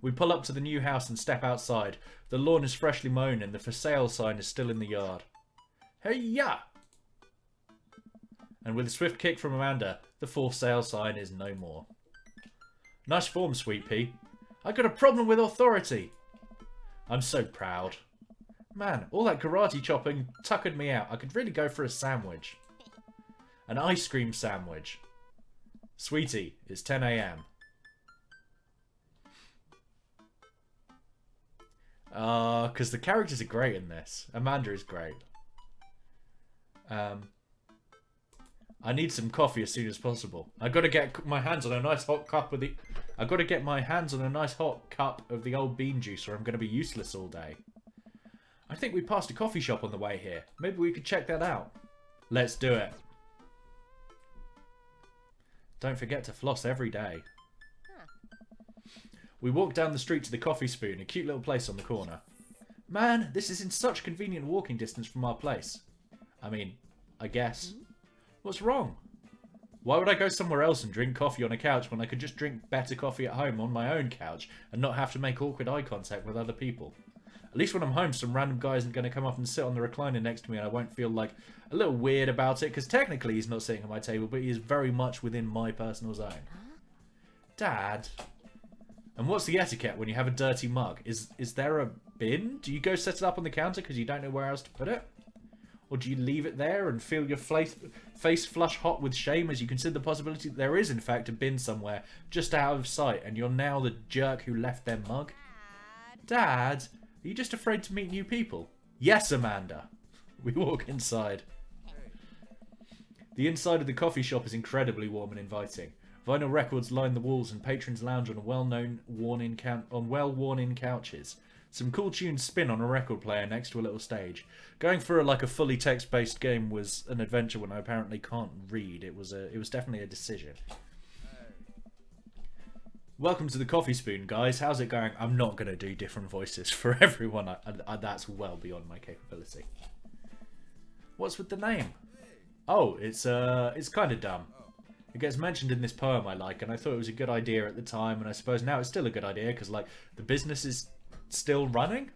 We pull up to the new house and step outside. The lawn is freshly mown and the for sale sign is still in the yard. Hey-ya! And with a swift kick from Amanda, the for sale sign is no more. Nice form, Sweet Pea. I got a problem with authority. I'm so proud. Man, all that karate chopping tuckered me out. I could really go for a sandwich. An ice cream sandwich. Sweetie, it's 10 AM. Because the characters are great in this. Amanda is great. I need some coffee as soon as possible. I got to get my hands on a nice hot cup of the. I got to get my hands on a nice hot cup of the old bean juice, or I'm going to be useless all day. I think we passed a coffee shop on the way here. Maybe we could check that out. Let's do it. Don't forget to floss every day. We walk down the street to the Coffee Spoon, a cute little place on the corner. Man, this is in such convenient walking distance from our place. I mean, I guess. What's wrong? Why would I go somewhere else and drink coffee on a couch when I could just drink better coffee at home on my own couch and not have to make awkward eye contact with other people? At least when I'm home, some random guy isn't going to come up and sit on the recliner next to me and I won't feel like a little weird about it, because technically he's not sitting at my table, but he is very much within my personal zone. Dad? And what's the etiquette when you have a dirty mug? Is there a bin? Do you go set it up on the counter because you don't know where else to put it? Or do you leave it there and feel your face flush hot with shame as you consider the possibility that there is in fact a bin somewhere just out of sight and you're now the jerk who left their mug? Dad, are you just afraid to meet new people? Yes, Amanda. We walk inside. The inside of the coffee shop is incredibly warm and inviting. Vinyl records line the walls and patrons lounge on well-worn-in couches. Some cool tunes spin on a record player next to a little stage. Going for a fully text-based game was an adventure when I apparently can't read. It was definitely a decision. Welcome to the Coffee Spoon, guys. How's it going? I'm not going to do different voices for everyone. That's well beyond my capability. What's with the name? Oh, it's kind of dumb. It gets mentioned in this poem I like, and I thought it was a good idea at the time, and I suppose now it's still a good idea because the business is still running.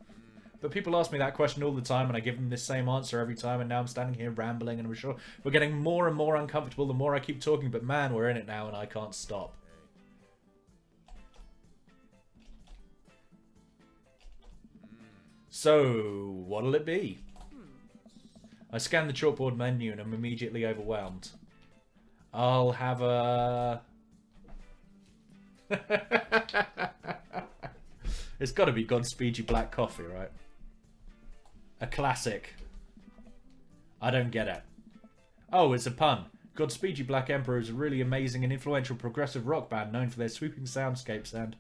But people ask me that question all the time and I give them this same answer every time, and now I'm standing here rambling and I'm sure we're getting more and more uncomfortable the more I keep talking, but man, we're in it now and I can't stop. So, what'll it be? I scan the chalkboard menu and I'm immediately overwhelmed. I'll have a... It's got to be Godspeedy Black Coffee, right? A classic. I don't get it. Oh, it's a pun. Godspeedy Black Emperor is a really amazing and influential progressive rock band known for their sweeping soundscapes and...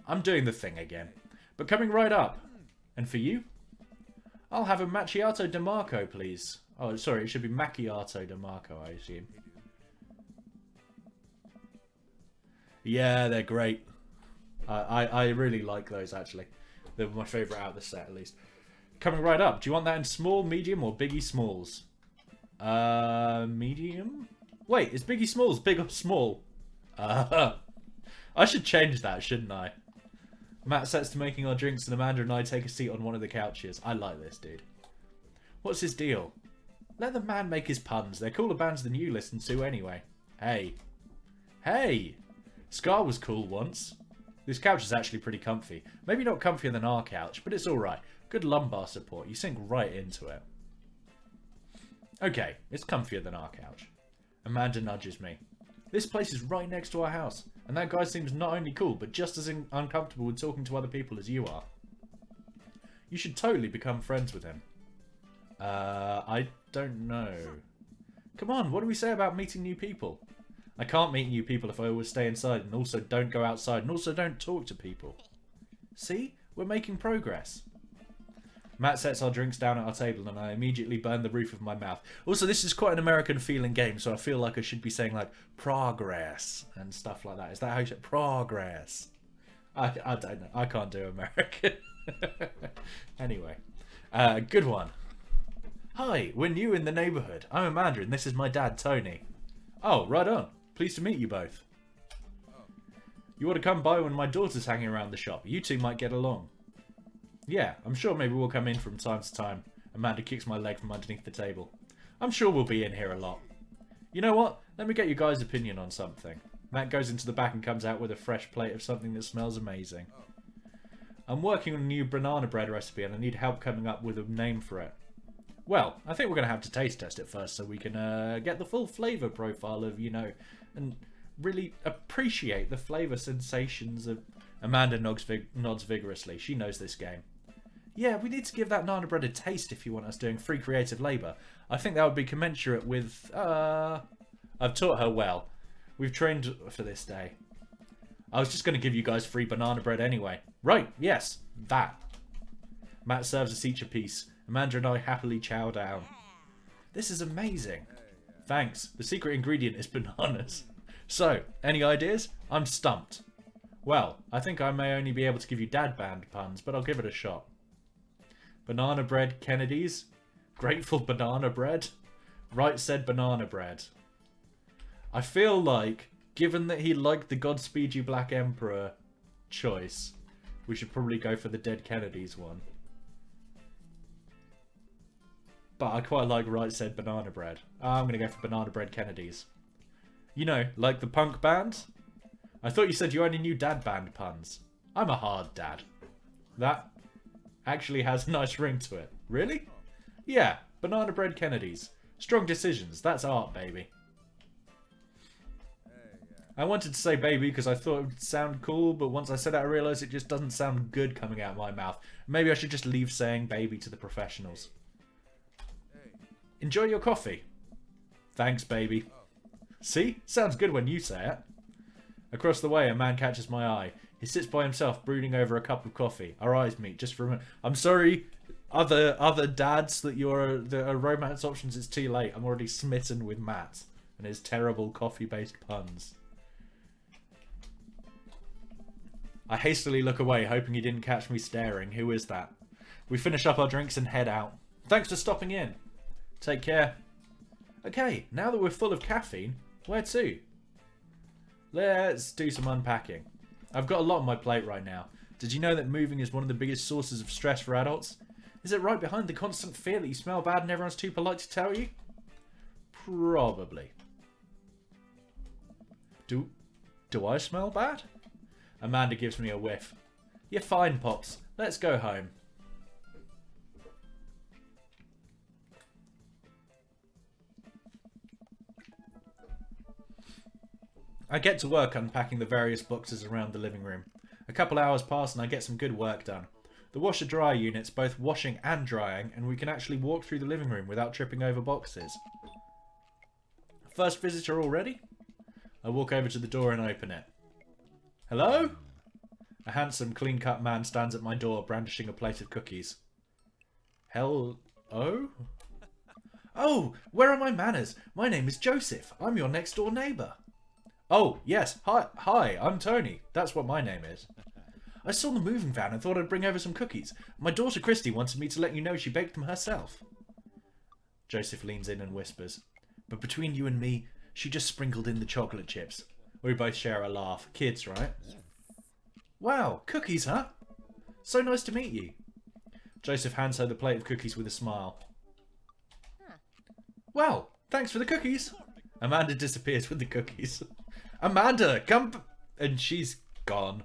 I'm doing the thing again. But coming right up. And for you? I'll have a macchiato di Marco, please. Oh, sorry, it should be macchiato di Marco, I assume. Yeah, they're great. I really like those, actually. They're my favourite out of the set, at least. Coming right up. Do you want that in small, medium, or Biggie Smalls? Medium? Wait, is Biggie Smalls big or small? I should change that, shouldn't I? Matt sets to making our drinks and Amanda and I take a seat on one of the couches. I like this dude. What's his deal? Let the man make his puns. They're cooler bands than you listen to anyway. Hey. Hey! Scar was cool once. This couch is actually pretty comfy. Maybe not comfier than our couch, but it's alright. Good lumbar support. You sink right into it. Okay, it's comfier than our couch. Amanda nudges me. This place is right next to our house, and that guy seems not only cool, but just as uncomfortable with talking to other people as you are. You should totally become friends with him. I don't know. Come on, what do we say about meeting new people? I can't meet new people if I always stay inside and also don't go outside and also don't talk to people. See? We're making progress. Matt sets our drinks down at our table and I immediately burn the roof of my mouth. Also, this is quite an American feeling game, so I feel like I should be saying progress and stuff like that. Is that how you say progress? I don't know. I can't do American. Anyway. Good one. Hi, we're new in the neighbourhood. I'm Amanda and this is my dad, Tony. Oh, right on. Pleased to meet you both. You ought to come by when my daughter's hanging around the shop. You two might get along. Yeah, I'm sure maybe we'll come in from time to time. Amanda kicks my leg from underneath the table. I'm sure we'll be in here a lot. You know what? Let me get you guys' opinion on something. Matt goes into the back and comes out with a fresh plate of something that smells amazing. I'm working on a new banana bread recipe and I need help coming up with a name for it. Well, I think we're going to have to taste test it first so we can get the full flavour profile of, you know, and really appreciate the flavour sensations of... Amanda nods vigorously. She knows this game. Yeah, we need to give that banana bread a taste if you want us doing free creative labour. I think that would be commensurate with... I've taught her well. We've trained for this day. I was just going to give you guys free banana bread anyway. Right, yes, that. Matt serves us each a piece. Amanda and I happily chow down. This is amazing. Thanks. The secret ingredient is bananas. So, any ideas? I'm stumped. Well, I think I may only be able to give you dad band puns, but I'll give it a shot. Banana bread Kennedys? Grateful banana bread? Right said banana bread. I feel like, given that he liked the Godspeed You Black Emperor choice, we should probably go for the Dead Kennedys one. But I quite like Right Said Banana Bread. I'm going to go for Banana Bread Kennedys. You know, like the punk band? I thought you said you only knew dad band puns. I'm a hard dad. That actually has a nice ring to it. Really? Yeah, Banana Bread Kennedys. Strong decisions. That's art, baby. I wanted to say baby because I thought it would sound cool, but once I said it I realised it just doesn't sound good coming out of my mouth. Maybe I should just leave saying baby to the professionals. Enjoy your coffee. Thanks, baby. See? Sounds good when you say it. Across the way, a man catches my eye. He sits by himself, brooding over a cup of coffee. Our eyes meet just for a minute. I'm sorry, other dads, that the romance options. It's too late. I'm already smitten with Matt and his terrible coffee-based puns. I hastily look away, hoping he didn't catch me staring. Who is that? We finish up our drinks and head out. Thanks for stopping in. Take care. Okay, now that we're full of caffeine, where to? Let's do some unpacking. I've got a lot on my plate right now. Did you know that moving is one of the biggest sources of stress for adults? Is it right behind the constant fear that you smell bad and everyone's too polite to tell you? Probably. Do I smell bad? Amanda gives me a whiff. You're fine, Pops. Let's go home. I get to work unpacking the various boxes around the living room. A couple hours pass and I get some good work done. The washer-dryer unit's both washing and drying, and we can actually walk through the living room without tripping over boxes. First visitor already? I walk over to the door and open it. Hello? A handsome, clean-cut man stands at my door, brandishing a plate of cookies. Hello? Oh, where are my manners? My name is Joseph. I'm your next-door neighbour. Oh, yes. Hi, I'm Tony. That's what my name is. I saw the moving van and thought I'd bring over some cookies. My daughter Christy wanted me to let you know she baked them herself. Joseph leans in and whispers, but between you and me, she just sprinkled in the chocolate chips. We both share a laugh. Kids, right? Wow, cookies, huh? So nice to meet you. Joseph hands her the plate of cookies with a smile. Well, thanks for the cookies. Amanda disappears with the cookies. Amanda, come... And she's gone.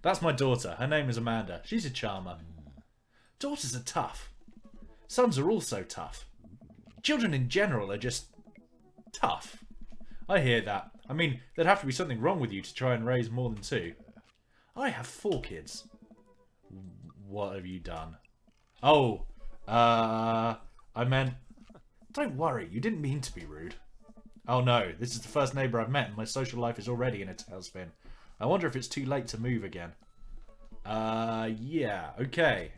That's my daughter. Her name is Amanda. She's a charmer. Daughters are tough. Sons are also tough. Children in general are just... tough. I hear that. I mean, there'd have to be something wrong with you to try and raise more than 2. I have 4 kids. What have you done? Oh, I meant... Don't worry, you didn't mean to be rude. Oh no, this is the first neighbour I've met and my social life is already in a tailspin. I wonder if it's too late to move again. Yeah, okay.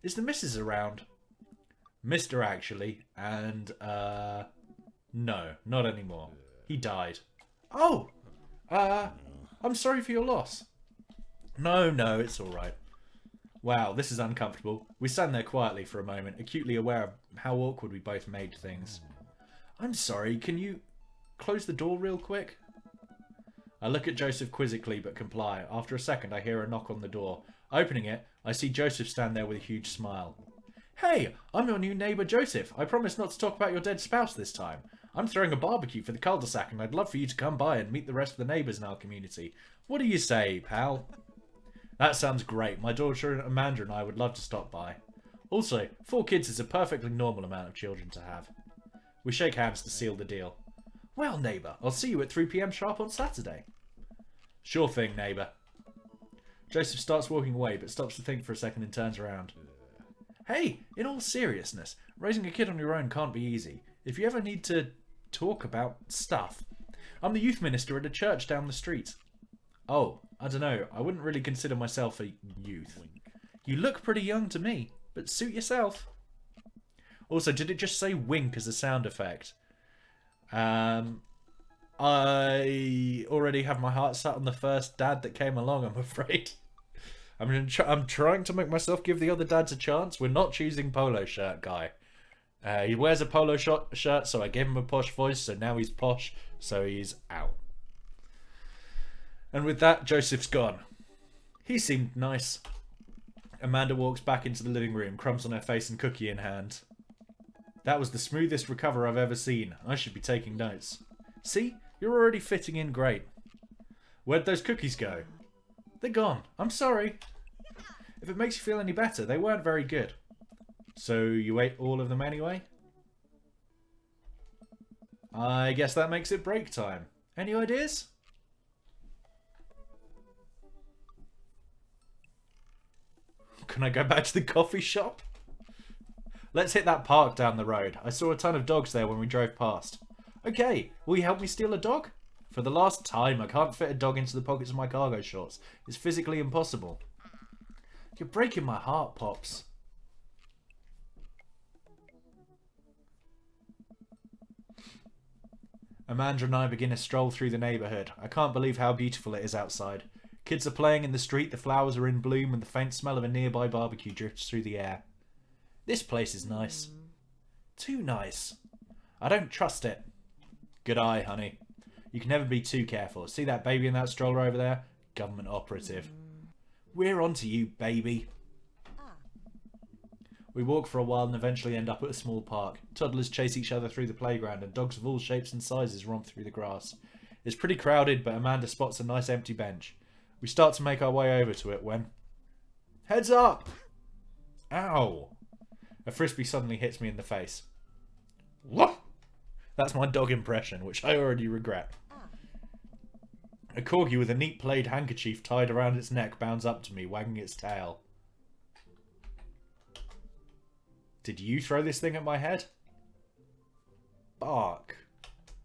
Is the missus around? Mr. actually, and, no, not anymore. He died. Oh! I'm sorry for your loss. No, it's alright. Wow, this is uncomfortable. We stand there quietly for a moment, acutely aware of how awkward we both made things. I'm sorry, can you close the door real quick? I look at Joseph quizzically but comply. After a second, I hear a knock on the door. Opening it, I see Joseph stand there with a huge smile. Hey, I'm your new neighbour Joseph. I promise not to talk about your dead spouse this time. I'm throwing a barbecue for the cul-de-sac and I'd love for you to come by and meet the rest of the neighbours in our community. What do you say, pal? That sounds great. My daughter Amanda and I would love to stop by. Also, 4 kids is a perfectly normal amount of children to have. We shake hands to seal the deal. Well, neighbour, I'll see you at 3 PM sharp on Saturday. Sure thing, neighbour. Joseph starts walking away, but stops to think for a second and turns around. Hey, in all seriousness, raising a kid on your own can't be easy. If you ever need to talk about stuff, I'm the youth minister at a church down the street. Oh, I don't know. I wouldn't really consider myself a youth. You look pretty young to me, but suit yourself. Also, did it just say wink as a sound effect? I already have my heart set on the first dad that came along, I'm afraid. I'm trying to make myself give the other dads a chance. We're not choosing polo shirt guy. He wears a polo shirt, so I gave him a posh voice, so now he's posh, so he's out. And with that, Joseph's gone. He seemed nice. Amanda walks back into the living room, crumbs on her face and cookie in hand. That was the smoothest recover I've ever seen. I should be taking notes. See? You're already fitting in great. Where'd those cookies go? They're gone. I'm sorry. If it makes you feel any better, they weren't very good. So you ate all of them anyway? I guess that makes it break time. Any ideas? Can I go back to the coffee shop? Let's hit that park down the road. I saw a ton of dogs there when we drove past. Okay, will you help me steal a dog? For the last time, I can't fit a dog into the pockets of my cargo shorts. It's physically impossible. You're breaking my heart, Pops. Amanda and I begin a stroll through the neighbourhood. I can't believe how beautiful it is outside. Kids are playing in the street, the flowers are in bloom, and the faint smell of a nearby barbecue drifts through the air. This place is nice. Too nice. I don't trust it. Good eye, honey. You can never be too careful. See that baby in that stroller over there? Government operative. We're onto you, baby. We walk for a while and eventually end up at a small park. Toddlers chase each other through the playground and dogs of all shapes and sizes romp through the grass. It's pretty crowded, but Amanda spots a nice empty bench. We start to make our way over to it when... Heads up! Ow! A frisbee suddenly hits me in the face. What? That's my dog impression, which I already regret. A corgi with a neat plaid handkerchief tied around its neck bounds up to me, wagging its tail. Did you throw this thing at my head? Bark.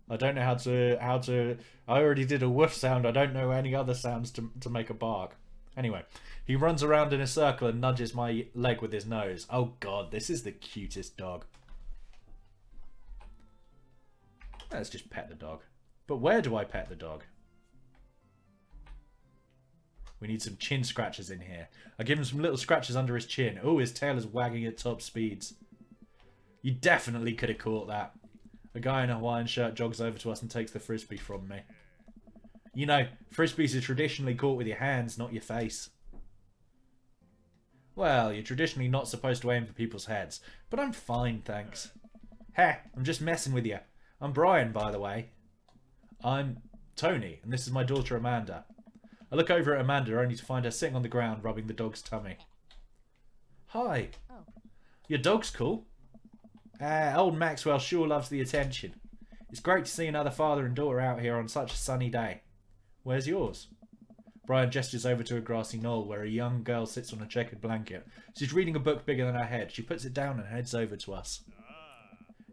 I don't know how to... I already did a woof sound. I don't know any other sounds to make a bark. Anyway, he runs around in a circle and nudges my leg with his nose. Oh god, this is the cutest dog. Let's just pet the dog. But where do I pet the dog? We need some chin scratches in here. I give him some little scratches under his chin. Oh, his tail is wagging at top speeds. You definitely could have caught that. A guy in a Hawaiian shirt jogs over to us and takes the frisbee from me. You know, frisbees are traditionally caught with your hands, not your face. Well, you're traditionally not supposed to aim for people's heads, but I'm fine, thanks. Heh, I'm just messing with you. I'm Brian, by the way. I'm Tony, and this is my daughter Amanda. I look over at Amanda only to find her sitting on the ground rubbing the dog's tummy. Hi. Oh. Your dog's cool. Old Maxwell sure loves the attention. It's great to see another father and daughter out here on such a sunny day. Where's yours? Brian gestures over to a grassy knoll where a young girl sits on a checkered blanket. She's reading a book bigger than her head. She puts it down and heads over to us.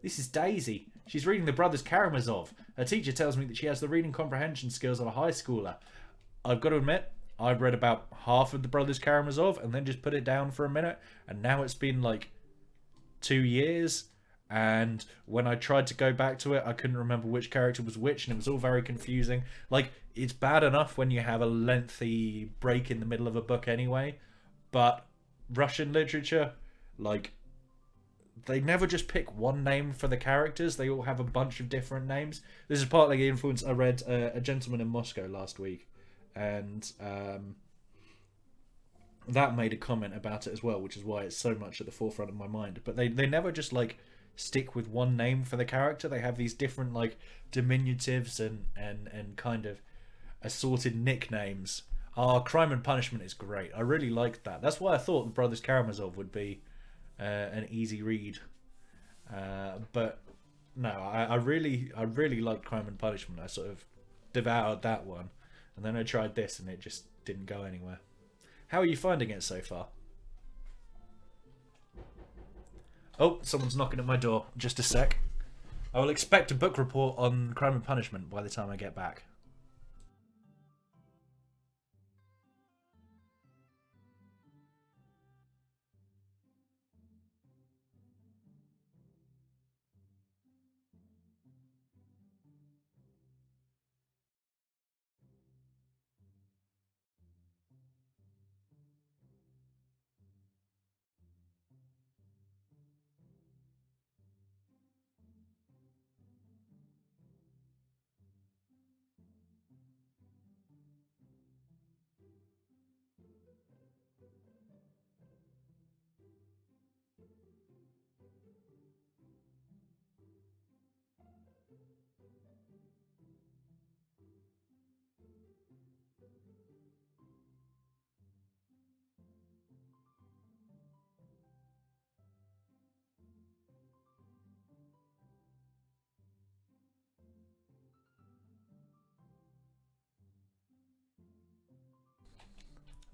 This is Daisy. She's reading the Brothers Karamazov. Her teacher tells me that she has the reading comprehension skills of a high schooler. I've got to admit, I've read about half of the Brothers Karamazov and then just put it down for a minute. And now it's been like 2 years. And when I tried to go back to it, I couldn't remember which character was which. And it was all very confusing. Like, it's bad enough when you have a lengthy break in the middle of a book anyway. But Russian literature, like, they never just pick one name for the characters. They all have a bunch of different names. This is partly the influence. I read A Gentleman in Moscow last week, and that made a comment about it as well, which is why it's so much at the forefront of my mind. But they never just like stick with one name for the character. They have these different like diminutives and kind of assorted nicknames. Crime and Punishment is great. I really liked that. That's why I thought the Brothers Karamazov would be an easy read. But no, I really liked Crime and Punishment. I sort of devoured that one, and then I tried this, and it just didn't go anywhere. How are you finding it so far? Oh, someone's knocking at my door. Just a sec. I will expect a book report on Crime and Punishment by the time I get back.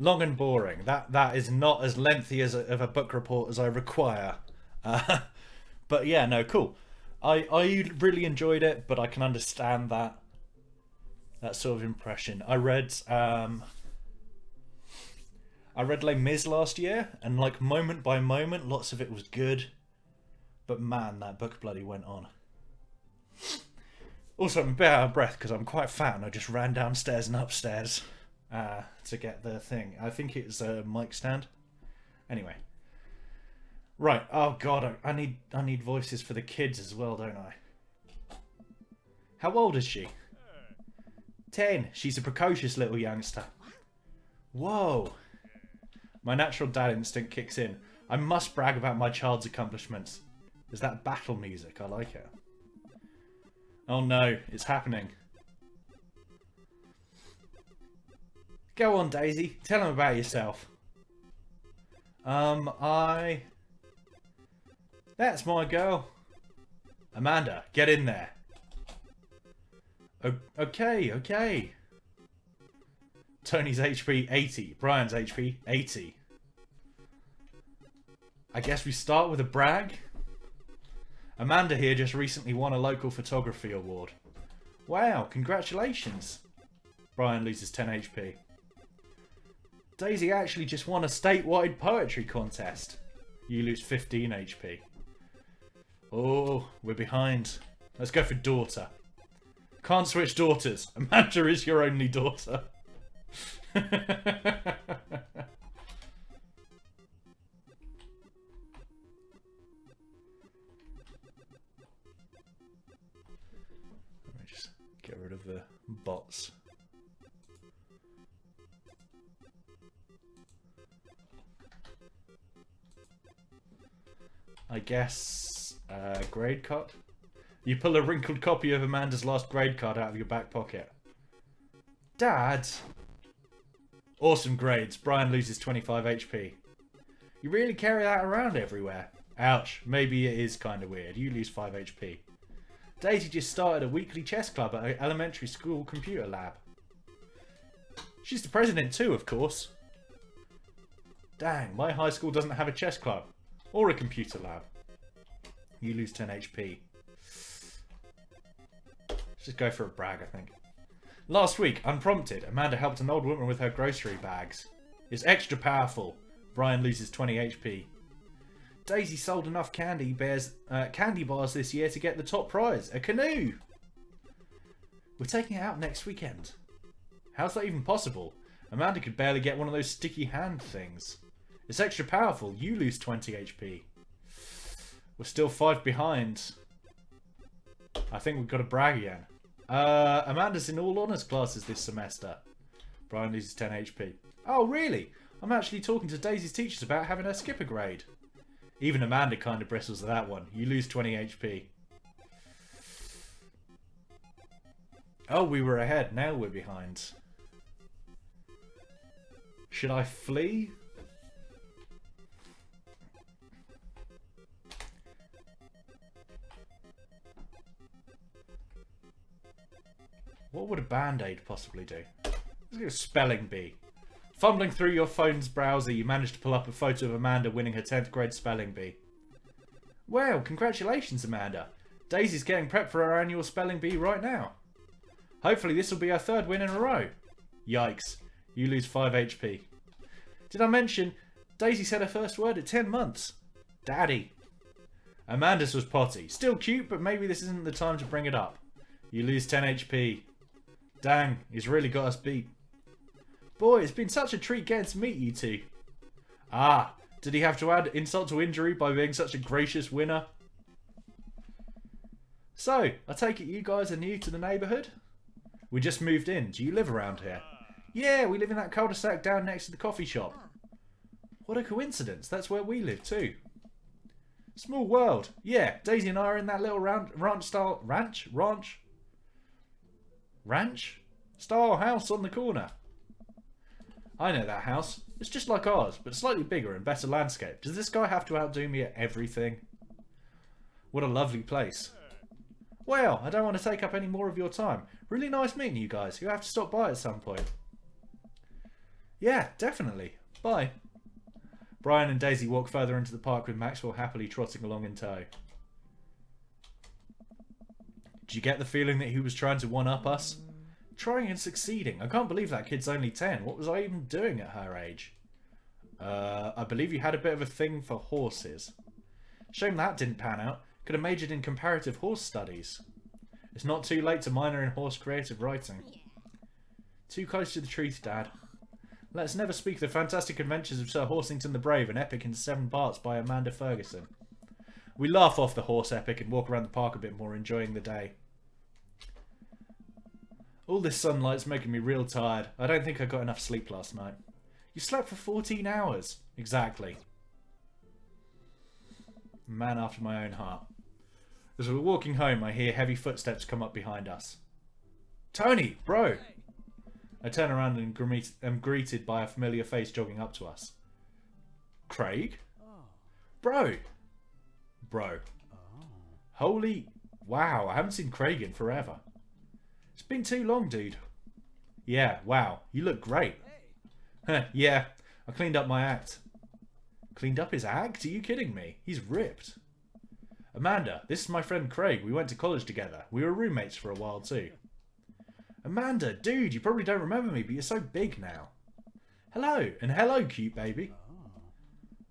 Long and boring. That is not as lengthy as of a book report as I require. But yeah, no, cool. I really enjoyed it, but I can understand that sort of impression. I read Les Mis last year, and like moment by moment, lots of it was good. But man, that book bloody went on. Also, I'm a bit out of breath because I'm quite fat and I just ran downstairs and upstairs to get the thing. I think it's a mic stand. Anyway. Right. Oh god, I need voices for the kids as well, don't I? How old is she? 10. She's a precocious little youngster. Whoa. My natural dad instinct kicks in. I must brag about my child's accomplishments. Is that battle music? I like it. Oh no, it's happening. Go on, Daisy. Tell him about yourself. That's my girl. Amanda, get in there. Okay. Tony's HP 80. Brian's HP 80. I guess we start with a brag. Amanda here just recently won a local photography award. Wow, congratulations. Brian loses 10 HP. Daisy actually just won a statewide poetry contest. You lose 15 HP. Oh, we're behind. Let's go for daughter. Can't switch daughters. Amanda is your only daughter. Let me just get rid of the bots. I guess grade card. You pull a wrinkled copy of Amanda's last grade card out of your back pocket. Dad! Awesome grades. Brian loses 25 HP. You really carry that around everywhere. Ouch. Maybe it is kind of weird. You lose 5 HP. Daisy just started a weekly chess club at an elementary school computer lab. She's the president too, of course. Dang, my high school doesn't have a chess club. Or a computer lab. You lose 10 HP. Let's just go for a brag, I think. Last week, unprompted, Amanda helped an old woman with her grocery bags. It's extra powerful. Brian loses 20 HP. Daisy sold enough candy bars this year to get the top prize, a canoe. We're taking it out next weekend. How's that even possible? Amanda could barely get one of those sticky hand things. It's extra powerful. You lose 20 HP. We're still 5 behind. I think we've got to brag again. Amanda's in all honours classes this semester. Brian loses 10 HP. Oh, really? I'm actually talking to Daisy's teachers about having her skip a grade. Even Amanda kind of bristles at that one. You lose 20 HP. Oh, we were ahead. Now we're behind. Should I flee? What would a band-aid possibly do? Let's go spelling bee. Fumbling through your phone's browser, you managed to pull up a photo of Amanda winning her 10th grade spelling bee. Well, congratulations, Amanda. Daisy's getting prepped for her annual spelling bee right now. Hopefully this will be her 3rd win in a row. Yikes. You lose 5 HP. Did I mention Daisy said her first word at 10 months? Daddy. Amanda's was potty. Still cute, but maybe this isn't the time to bring it up. You lose 10 HP. Dang, he's really got us beat. Boy, it's been such a treat getting to meet you two. Ah, did he have to add insult to injury by being such a gracious winner? So, I take it you guys are new to the neighbourhood? We just moved in. Do you live around here? Yeah, we live in that cul-de-sac down next to the coffee shop. What a coincidence. That's where we live too. Small world. Yeah, Daisy and I are in that little ranch style house on the corner. I know that house. It's just like ours, but slightly bigger and better landscape. Does this guy have to outdo me at everything? What a lovely place. Well, I don't want to take up any more of your time. Really nice meeting you guys. You'll have to stop by at some point. Yeah, definitely. Bye. Brian and Daisy walk further into the park with Maxwell happily trotting along in tow. Did you get the feeling that he was trying to one-up us? Trying and succeeding. I can't believe that kid's only 10. What was I even doing at her age? I believe you had a bit of a thing for horses. Shame that didn't pan out. Could have majored in comparative horse studies. It's not too late to minor in horse creative writing. Too close to the truth, Dad. Let's never speak of the fantastic adventures of Sir Horsington the Brave, an epic in 7 parts by Amanda Ferguson. We laugh off the horse epic and walk around the park a bit more, enjoying the day. All this sunlight's making me real tired. I don't think I got enough sleep last night. You slept for 14 hours. Exactly. Man after my own heart. As we're walking home, I hear heavy footsteps come up behind us. Tony, bro! I turn around and am greeted by a familiar face jogging up to us. Craig? Bro! Bro. Holy... Wow, I haven't seen Craig in forever. It's been too long, dude. Yeah, wow, you look great. Yeah, I cleaned up my act. Cleaned up his act? Are you kidding me? He's ripped. Amanda, this is my friend Craig. We went to college together. We were roommates for a while too. Amanda, dude, you probably don't remember me, but you're so big now. Hello, and hello, cute baby.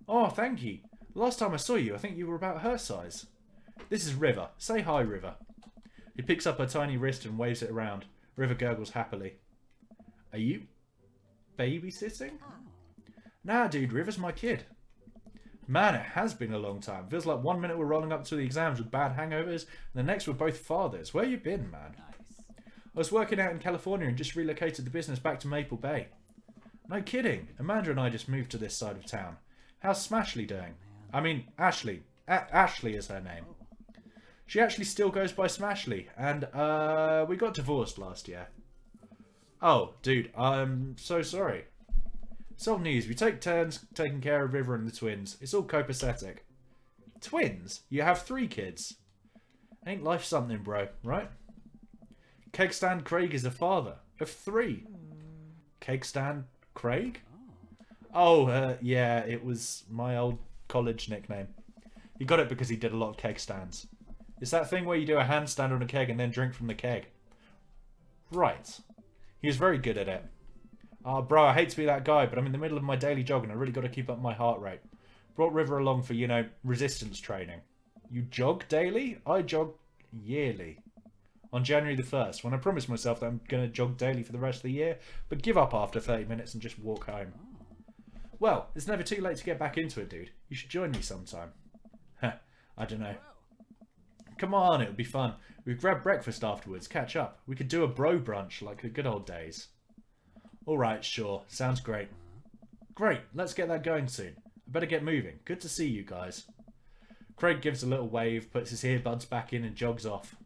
Oh, thank you. Last time I saw you, I think you were about her size. This is River. Say hi, River. He picks up her tiny wrist and waves it around. River gurgles happily. Are you babysitting? Nah, dude, River's my kid. Man, it has been a long time. Feels like 1 minute we're rolling up to the exams with bad hangovers, and the next we're both fathers. Where you been, man? I was working out in California and just relocated the business back to Maple Bay. No kidding. Amanda and I just moved to this side of town. How's Smashley doing? I mean, Ashley. Ashley is her name. She actually still goes by Smashley, and we got divorced last year. Oh, dude, I'm so sorry. It's old news. We take turns taking care of River and the twins. It's all copacetic. Twins? You have 3 kids. Ain't life something, bro, right? Kegstand Craig is a father of 3. Kegstand Craig? Oh, yeah, it was my old college nickname. He got it because he did a lot of keg stands. It's that thing where you do a handstand on a keg and then drink from the keg. Right. He was very good at it. Bro, I hate to be that guy, but I'm in the middle of my daily jog and I really got to keep up my heart rate. Brought River along for, you know, resistance training. You jog daily? I jog yearly. On January the 1st, when I promised myself that I'm going to jog daily for the rest of the year, but give up after 30 minutes and just walk home. Well, it's never too late to get back into it, dude. You should join me sometime. I I don't know. Come on, it would be fun. We'd grab breakfast afterwards, catch up. We could do a bro brunch like the good old days. Alright, sure. Sounds great. Great, let's get that going soon. I better get moving. Good to see you guys. Craig gives a little wave, puts his earbuds back in and jogs off.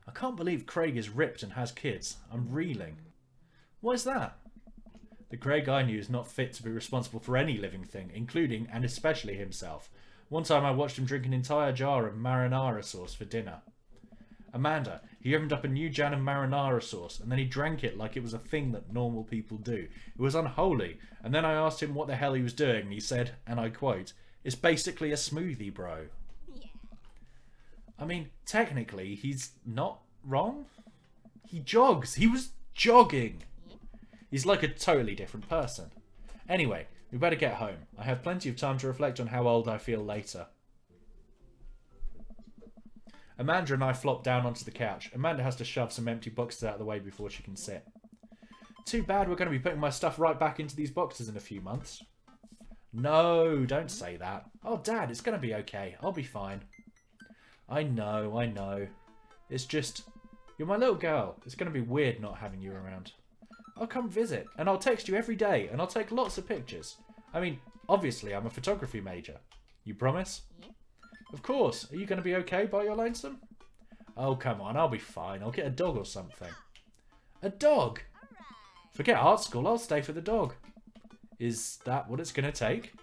I can't believe Craig is ripped and has kids. I'm reeling. What is that? The Craig I knew is not fit to be responsible for any living thing, including and especially himself. One time I watched him drink an entire jar of marinara sauce for dinner. Amanda, he opened up a new jar of marinara sauce and then he drank it like it was a thing that normal people do. It was unholy. And then I asked him what the hell he was doing and he said, and I quote, "It's basically a smoothie, bro." Yeah. I mean, technically, he's not wrong. He jogs. He was jogging. He's like a totally different person. Anyway, we better get home. I have plenty of time to reflect on how old I feel later. Amanda and I flop down onto the couch. Amanda has to shove some empty boxes out of the way before she can sit. Too bad we're going to be putting my stuff right back into these boxes in a few months. No, don't say that. Oh, Dad, it's going to be okay. I'll be fine. I know. It's just, you're my little girl. It's going to be weird not having you around. I'll come visit, and I'll text you every day, and I'll take lots of pictures. I mean, obviously, I'm a photography major. You promise? Yeah. Of course. Are you going to be okay by your lonesome? Oh, come on. I'll be fine. I'll get a dog or something. A dog? Forget art school. I'll stay for the dog. Is that what it's going to take?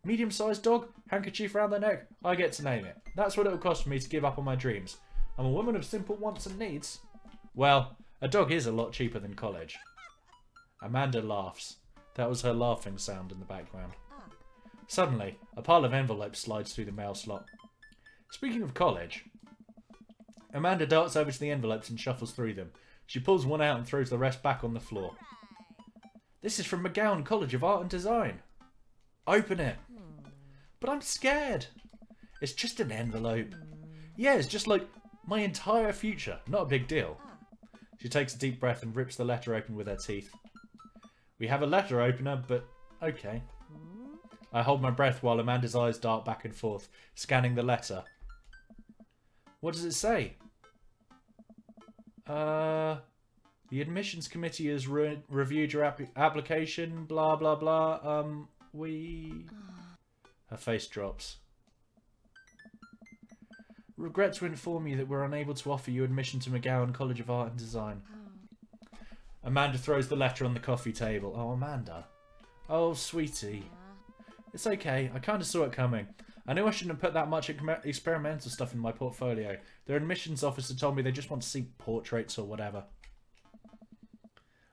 Medium-sized dog? Handkerchief around the neck? I get to name it. That's what it'll cost for me to give up on my dreams. I'm a woman of simple wants and needs. Well, a dog is a lot cheaper than college. Amanda laughs. That was her laughing sound in the background. Suddenly, a pile of envelopes slides through the mail slot. Speaking of college, Amanda darts over to the envelopes and shuffles through them. She pulls one out and throws the rest back on the floor. This is from McGowan College of Art and Design. Open it. But I'm scared. It's just an envelope. Yeah, it's just like my entire future. Not a big deal. She takes a deep breath and rips the letter open with her teeth. We have a letter opener, but okay. I hold my breath while Amanda's eyes dart back and forth, scanning the letter. What does it say? The admissions committee has reviewed your application, blah, blah, blah. Her face drops. Regret to inform you that we're unable to offer you admission to McGowan College of Art and Design. Amanda throws the letter on the coffee table. Oh, Amanda. Oh, sweetie. It's okay. I kind of saw it coming. I knew I shouldn't have put that much experimental stuff in my portfolio. Their admissions officer told me they just want to see portraits or whatever.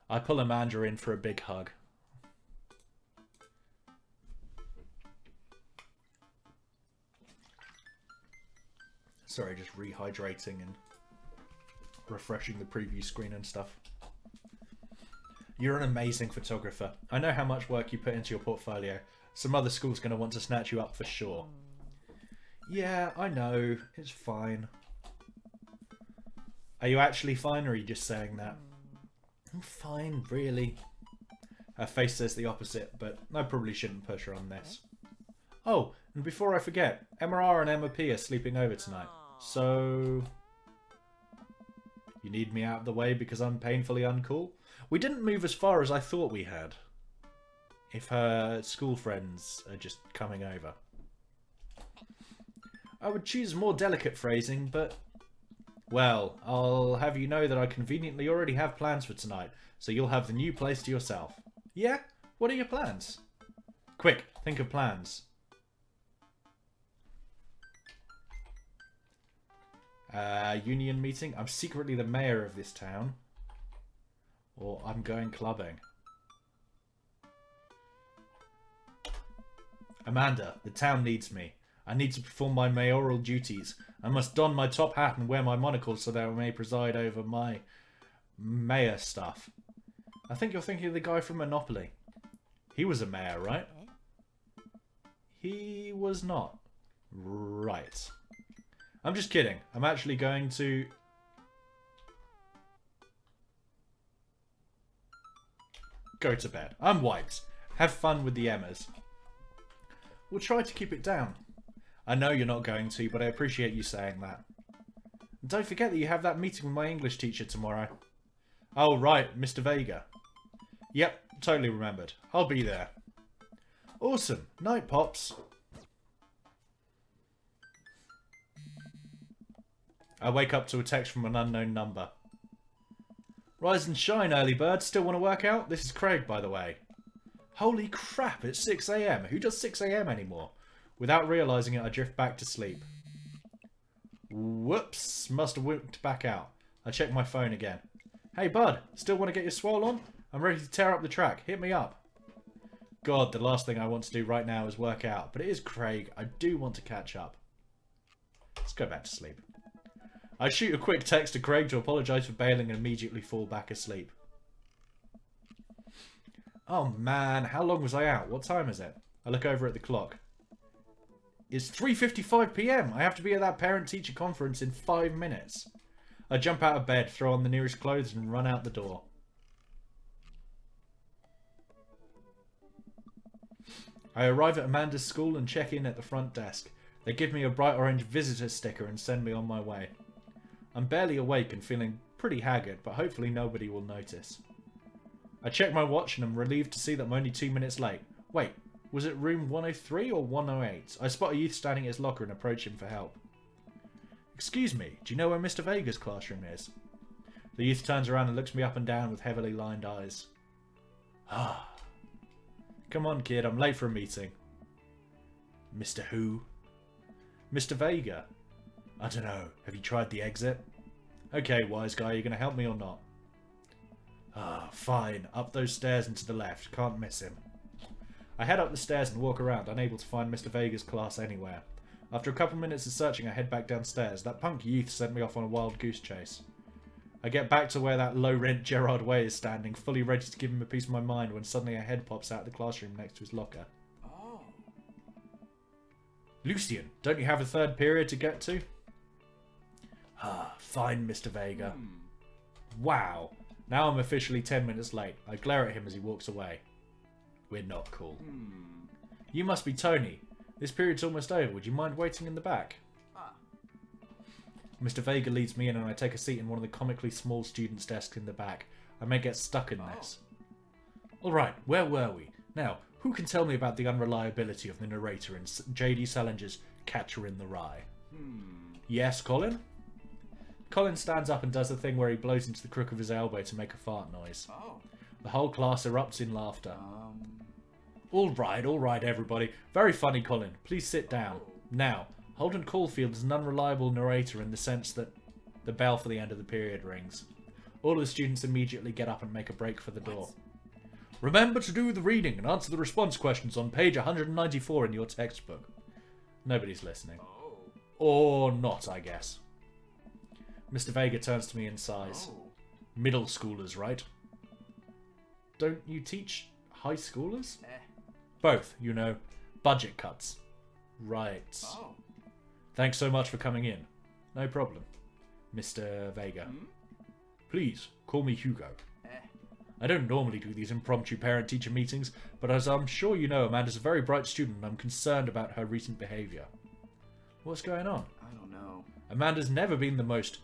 I pull Amanda in for a big hug. Sorry, just rehydrating and refreshing the preview screen and stuff. You're an amazing photographer. I know how much work you put into your portfolio. Some other school's going to want to snatch you up for sure. Yeah, I know. It's fine. Are you actually fine, or are you just saying that? I'm fine, really. Her face says the opposite, but I probably shouldn't push her on this. Oh, and before I forget, Emma R and Emma P are sleeping over tonight. So... you need me out of the way because I'm painfully uncool? We didn't move as far as I thought we had. If her school friends are just coming over. I would choose more delicate phrasing, but... well, I'll have you know that I conveniently already have plans for tonight, so you'll have the new place to yourself. Yeah? What are your plans? Quick, think of plans. Union meeting? I'm secretly the mayor of this town. Or I'm going clubbing. Amanda, the town needs me. I need to perform my mayoral duties. I must don my top hat and wear my monocle so that I may preside over my mayor stuff. I think you're thinking of the guy from Monopoly. He was a mayor, right? He was not. Right. I'm just kidding. I'm actually going to... go to bed. I'm wiped. Have fun with the Emmas. We'll try to keep it down. I know you're not going to, but I appreciate you saying that. And don't forget that you have that meeting with my English teacher tomorrow. Oh, right, Mr. Vega. Yep, totally remembered. I'll be there. Awesome. Night, Pops. I wake up to a text from an unknown number. Rise and shine, early bird. Still want to work out? This is Craig, by the way. Holy crap, it's 6 AM. Who does 6 AM anymore? Without realising it, I drift back to sleep. Whoops, must have whipped back out. I check my phone again. Hey, bud, still want to get your swole on? I'm ready to tear up the track. Hit me up. God, the last thing I want to do right now is work out. But it is Craig. I do want to catch up. Let's go back to sleep. I shoot a quick text to Craig to apologise for bailing and immediately fall back asleep. Oh man, how long was I out? What time is it? I look over at the clock. It's 3:55 PM. I have to be at that parent-teacher conference in 5 minutes. I jump out of bed, throw on the nearest clothes and run out the door. I arrive at Amanda's school and check in at the front desk. They give me a bright orange visitor sticker and send me on my way. I'm barely awake and feeling pretty haggard, but hopefully nobody will notice. I check my watch and I'm relieved to see that I'm only 2 minutes late. Wait, was it room 103 or 108? I spot a youth standing at his locker and approach him for help. Excuse me, do you know where Mr. Vega's classroom is? The youth turns around and looks me up and down with heavily lined eyes. Ah. Come on, kid, I'm late for a meeting. Mr. Who? Mr. Vega. I don't know, have you tried the exit? Okay, wise guy, you gonna help me or not? Ah, fine. Up those stairs and to the left. Can't miss him. I head up the stairs and walk around, unable to find Mr. Vega's class anywhere. After a couple minutes of searching, I head back downstairs. That punk youth sent me off on a wild goose chase. I get back to where that low-rent Gerard Way is standing, fully ready to give him a piece of my mind, when suddenly a head pops out of the classroom next to his locker. Oh. Lucian, don't you have a third period to get to? Ah, fine, Mr. Vega. Wow. Now I'm officially 10 minutes late. I glare at him as he walks away. We're not cool. You must be Tony. This period's almost over. Would you mind waiting in the back? Mr. Vega leads me in and I take a seat in one of the comically small students' desks in the back. I may get stuck in this. Alright, where were we? Now, who can tell me about the unreliability of the narrator in J.D. Salinger's Catcher in the Rye? Yes, Colin? Colin stands up and does the thing where he blows into the crook of his elbow to make a fart noise. The whole class erupts in laughter. All right, everybody. Very funny, Colin. Please sit down. Now, Holden Caulfield is an unreliable narrator in the sense that the bell for the end of the period rings. All of the students immediately get up and make a break for the door. Remember to do the reading and answer the response questions on page 194 in your textbook. Nobody's listening. Or not, I guess. Mr. Vega turns to me and sighs. Middle schoolers, right? Don't you teach high schoolers? Both, you know. Budget cuts. Right. Thanks so much for coming in. No problem. Mr. Vega. Please, call me Hugo. I don't normally do these impromptu parent-teacher meetings, but as I'm sure you know, Amanda's a very bright student and I'm concerned about her recent behaviour. What's going on? I don't know. Amanda's never been the most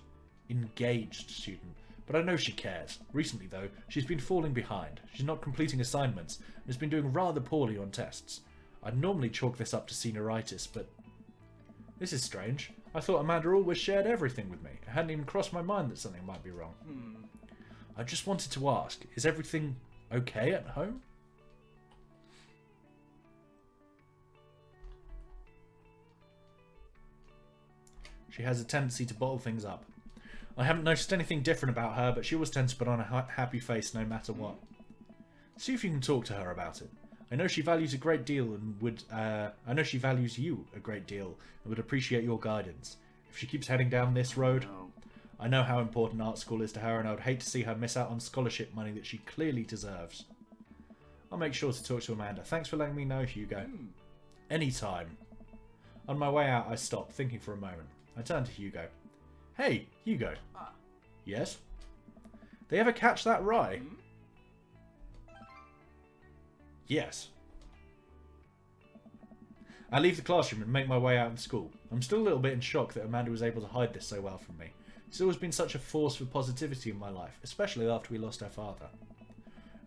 engaged student, but I know she cares. Recently, though, she's been falling behind. She's not completing assignments and has been doing rather poorly on tests. I'd normally chalk this up to senioritis, but this is strange. I thought Amanda always shared everything with me. It hadn't even crossed my mind that something might be wrong. I just wanted to ask, is everything okay at home? She has a tendency to bottle things up. I haven't noticed anything different about her, but she always tends to put on a happy face no matter what. See if you can talk to her about it. I know she values a great deal and would. I know she values you a great deal and would appreciate your guidance. If she keeps heading down this road, I know how important art school is to her, and I would hate to see her miss out on scholarship money that she clearly deserves. I'll make sure to talk to Amanda. Thanks for letting me know, Hugo. Anytime. On my way out, I stop, thinking for a moment. I turn to Hugo. Hey, Hugo. Yes? They ever catch that rye? Yes. I leave the classroom and make my way out of school. I'm still a little bit in shock that Amanda was able to hide this so well from me. She's always been such a force for positivity in my life, especially after we lost her father.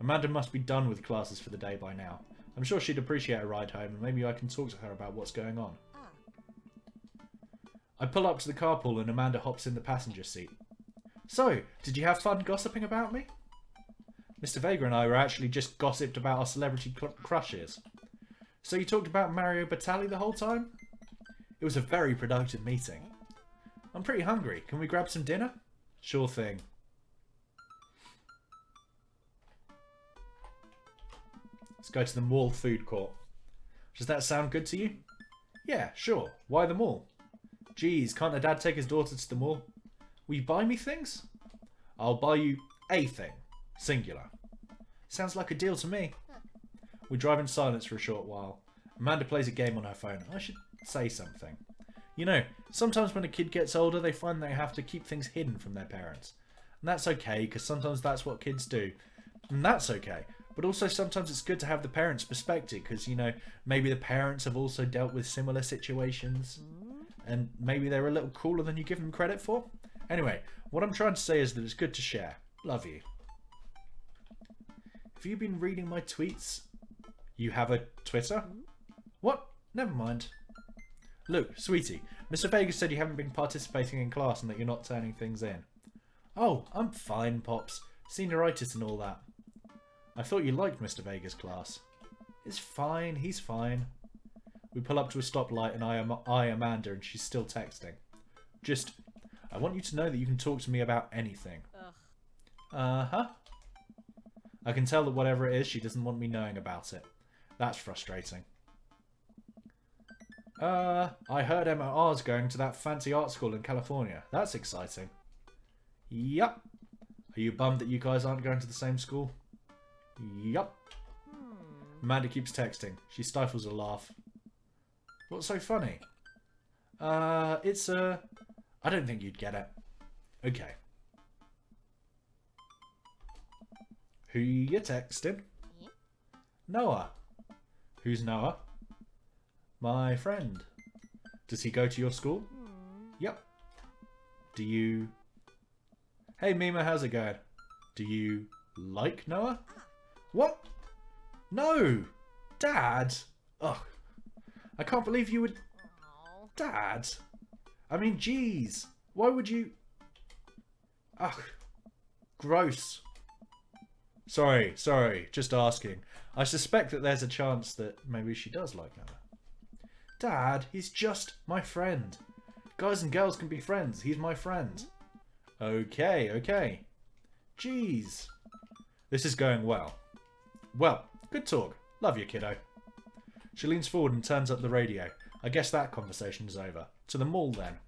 Amanda must be done with classes for the day by now. I'm sure she'd appreciate a ride home, and maybe I can talk to her about what's going on. I pull up to the carpool and Amanda hops in the passenger seat. So, did you have fun gossiping about me? Mr. Vega and I were actually just gossiped about our celebrity crushes. So you talked about Mario Batali the whole time? It was a very productive meeting. I'm pretty hungry. Can we grab some dinner? Sure thing. Let's go to the mall food court. Does that sound good to you? Yeah, sure. Why the mall? Geez, can't a dad take his daughter to the mall? Will you buy me things? I'll buy you a thing. Singular. Sounds like a deal to me. We drive in silence for a short while. Amanda plays a game on her phone. I should say something. You know, sometimes when a kid gets older, they find they have to keep things hidden from their parents. And that's okay, because sometimes that's what kids do. And that's okay. But also sometimes it's good to have the parents' perspective, because, you know, maybe the parents have also dealt with similar situations. And maybe they're a little cooler than you give them credit for. Anyway, what I'm trying to say is that it's good to share. Love you. Have you been reading my tweets? You have a Twitter? What? Never mind. Look, sweetie, Mr. Vega said you haven't been participating in class and that you're not turning things in. Oh, I'm fine, Pops. Senioritis and all that. I thought you liked Mr. Vega's class. It's fine, he's fine. We pull up to a stoplight and I Amanda and she's still texting. Just, I want you to know that you can talk to me about anything. Uh-huh. I can tell that whatever it is, she doesn't want me knowing about it. That's frustrating. I heard Emma R's going to that fancy art school in California. That's exciting. Yup. Are you bummed that you guys aren't going to the same school? Yup. Amanda keeps texting. She stifles a laugh. What's so funny? I don't think you'd get it. Okay. Who you texting? Noah. Who's Noah? My friend. Does he go to your school? Yep. Do you... Hey Mima, how's it going? Do you like Noah? What? No! Dad! Ugh. I can't believe you would... Dad! I mean, geez. Why would you... Ugh. Gross. Sorry. Just asking. I suspect that there's a chance that maybe she does like Noah. Dad, he's just my friend. Guys and girls can be friends. He's my friend. Okay. Jeez. This is going well. Well, good talk. Love you, kiddo. She leans forward and turns up the radio. I guess that conversation is over. To the mall, then.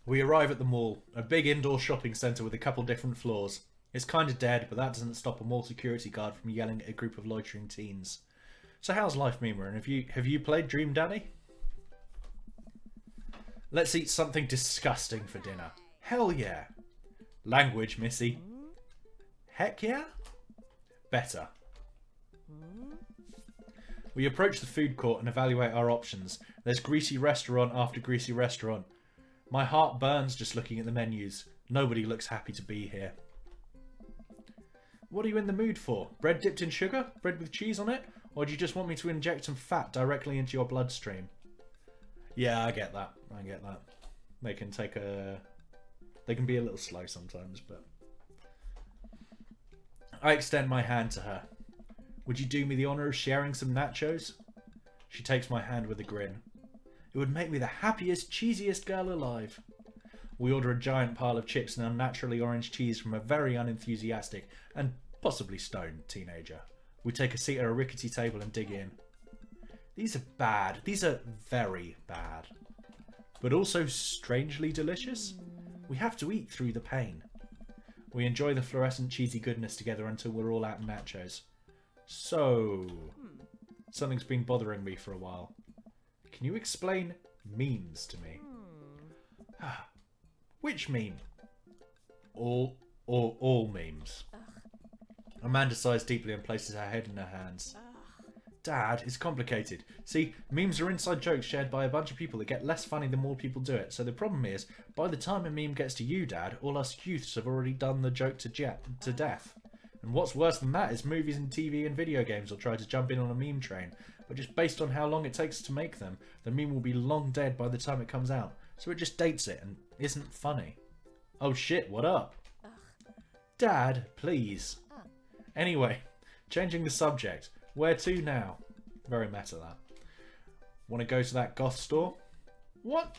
We arrive at the mall, a big indoor shopping centre with a couple different floors. It's kind of dead, but that doesn't stop a mall security guard from yelling at a group of loitering teens. So how's life, Mima, and have you played Dream Daddy? Let's eat something disgusting for dinner. Hell yeah. Language, Missy. Heck yeah? Better. We approach the food court and evaluate our options. There's greasy restaurant after greasy restaurant. My heart burns just looking at the menus. Nobody looks happy to be here. What are you in the mood for? Bread dipped in sugar? Bread with cheese on it? Or do you just want me to inject some fat directly into your bloodstream? Yeah, I get that. They can be a little slow sometimes, but... I extend my hand to her. Would you do me the honour of sharing some nachos? She takes my hand with a grin. It would make me the happiest, cheesiest girl alive. We order a giant pile of chips and unnaturally orange cheese from a very unenthusiastic and possibly stoned teenager. We take a seat at a rickety table and dig in. These are bad. These are very bad. But also strangely delicious. We have to eat through the pain. We enjoy the fluorescent cheesy goodness together until we're all out of nachos. So, something's been bothering me for a while. Can you explain memes to me? Which meme? All memes. Amanda sighs deeply and places her head in her hands. Dad, it's complicated. See, memes are inside jokes shared by a bunch of people that get less funny the more people do it. So the problem is, by the time a meme gets to you, Dad, all us youths have already done the joke to death. And what's worse than that is movies and TV and video games will try to jump in on a meme train. But just based on how long it takes to make them, the meme will be long dead by the time it comes out. So it just dates it and isn't funny. Oh shit, what up? Dad, please. Anyway, changing the subject. Where to now? Very meta, that. Want to go to that goth store? What?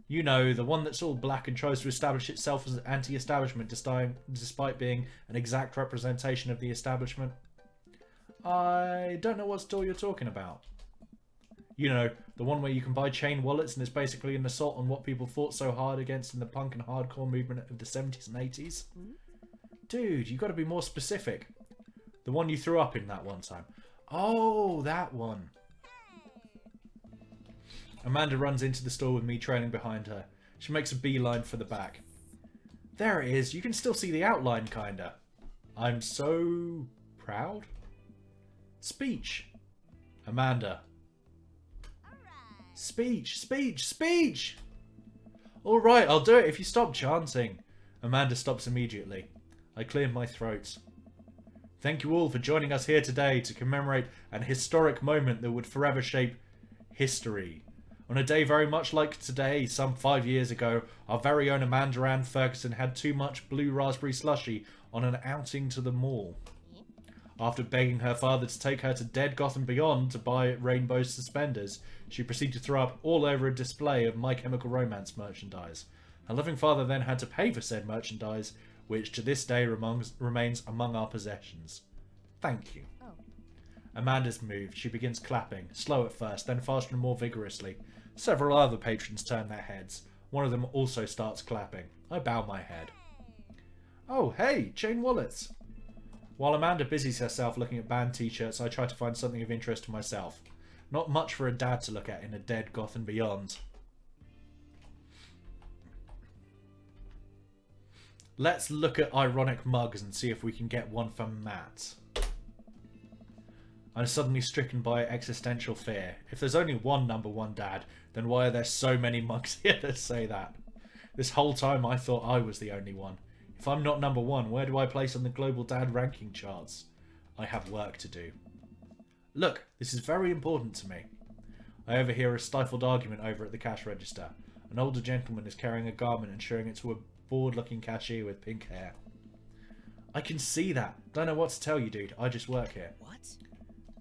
You know, the one that's all black and tries to establish itself as an anti-establishment despite being an exact representation of the establishment. I don't know what store you're talking about. You know, the one where you can buy chain wallets and it's basically an assault on what people fought so hard against in the punk and hardcore movement of the 70s and 80s. Dude, you got to be more specific. The one you threw up in that one time. Oh, that one. Amanda runs into the store with me trailing behind her. She makes a beeline for the back. There it is. You can still see the outline, kinda. I'm so proud. Speech. Amanda. Speech, speech, speech! Alright, I'll do it if you stop chanting. Amanda stops immediately. I clear my throat. Thank you all for joining us here today to commemorate an historic moment that would forever shape history. On a day very much like today, some 5 years ago, our very own Amanda Ann Ferguson had too much blue raspberry slushy on an outing to the mall. After begging her father to take her to Dead Gotham Beyond to buy rainbow suspenders, she proceeded to throw up all over a display of My Chemical Romance merchandise. Her loving father then had to pay for said merchandise, which to this day remains among our possessions. Thank you. Amanda's moved. She begins clapping, slow at first, then faster and more vigorously. Several other patrons turn their heads. One of them also starts clapping. I bow my head. Oh, hey, chain wallets. While Amanda busies herself looking at band t-shirts, I try to find something of interest to myself. Not much for a dad to look at in a Dead Gotham Beyond. Let's look at ironic mugs and see if we can get one for Matt. I'm suddenly stricken by existential fear. If there's only one number one dad, then why are there so many mugs here that say that? This whole time I thought I was the only one. If I'm not number one, where do I place on the global dad ranking charts? I have work to do. Look, this is very important to me. I overhear a stifled argument over at the cash register. An older gentleman is carrying a garment and showing it to a bored-looking cashier with pink hair. I can see that. Don't know what to tell you, dude. I just work here. What?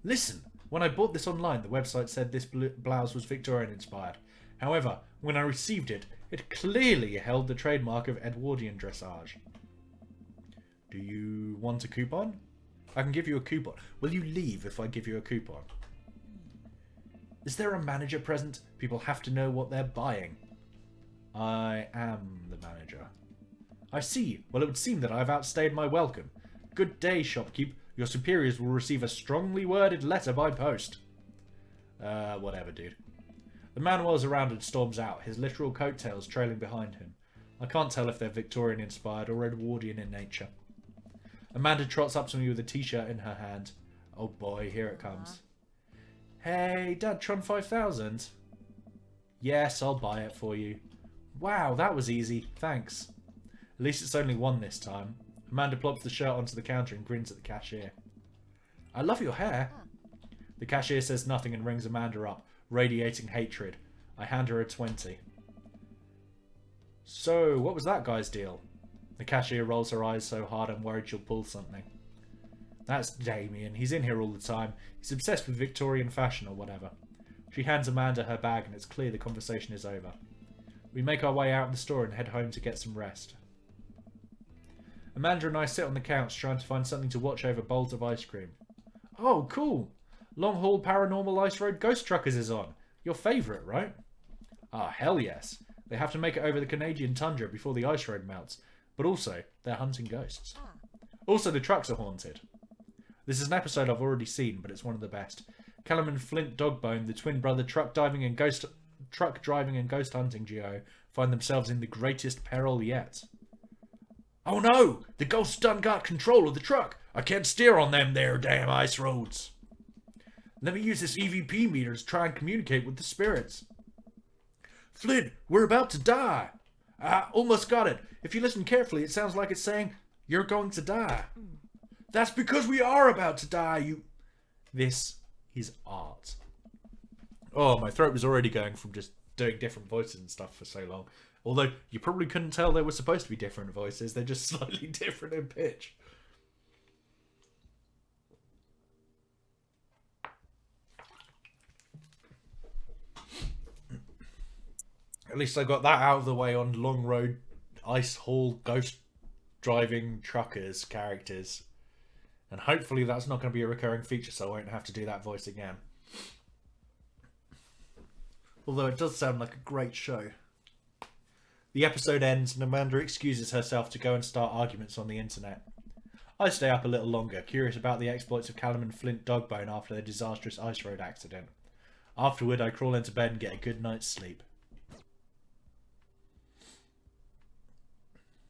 Listen, when I bought this online, the website said this blouse was Victorian-inspired. However, when I received it, it clearly held the trademark of Edwardian dressage. Do you want a coupon? I can give you a coupon. Will you leave if I give you a coupon? Is there a manager present? People have to know what they're buying. I am the manager. I see. Well, it would seem that I've outstayed my welcome. Good day, shopkeep. Your superiors will receive a strongly worded letter by post. Whatever, dude. The man whirls around and storms out, his literal coattails trailing behind him. I can't tell if they're Victorian-inspired or Edwardian in nature. Amanda trots up to me with a t-shirt in her hand. Oh boy, here it comes. Hey, Dad, Tron 5000? Yes, I'll buy it for you. Wow, that was easy. Thanks. At least it's only one this time. Amanda plops the shirt onto the counter and grins at the cashier. I love your hair. The cashier says nothing and rings Amanda up, radiating hatred. I hand her a 20. So, what was that guy's deal? The cashier rolls her eyes so hard I'm worried she'll pull something. That's Damien. He's in here all the time. He's obsessed with Victorian fashion or whatever. She hands Amanda her bag and it's clear the conversation is over. We make our way out of the store and head home to get some rest. Amanda and I sit on the couch trying to find something to watch over bowls of ice cream. Oh, cool! Long Haul Paranormal Ice Road Ghost Truckers is on. Your favourite, right? Ah, hell yes. They have to make it over the Canadian tundra before the ice road melts. But also, they're hunting ghosts. Also, the trucks are haunted. This is an episode I've already seen, but it's one of the best. Callum and Flint Dogbone, the twin brother truck driving and ghost hunting duo, find themselves in the greatest peril yet. Oh no! The ghost done got control of the truck. I can't steer on them there damn ice roads. Let me use this EVP meter to try and communicate with the spirits. Flynn, we're about to die. I almost got it. If you listen carefully, it sounds like it's saying, you're going to die. That's because we are about to die, you... This is art. Oh, my throat was already going from just doing different voices and stuff for so long. Although, you probably couldn't tell they were supposed to be different voices. They're just slightly different in pitch. At least I got that out of the way on Long Road Ice Haul Ghost Driving Truckers characters. And hopefully that's not going to be a recurring feature, so I won't have to do that voice again. Although it does sound like a great show. The episode ends and Amanda excuses herself to go and start arguments on the internet. I stay up a little longer, curious about the exploits of Callum and Flint Dogbone after their disastrous ice road accident. Afterward, I crawl into bed and get a good night's sleep.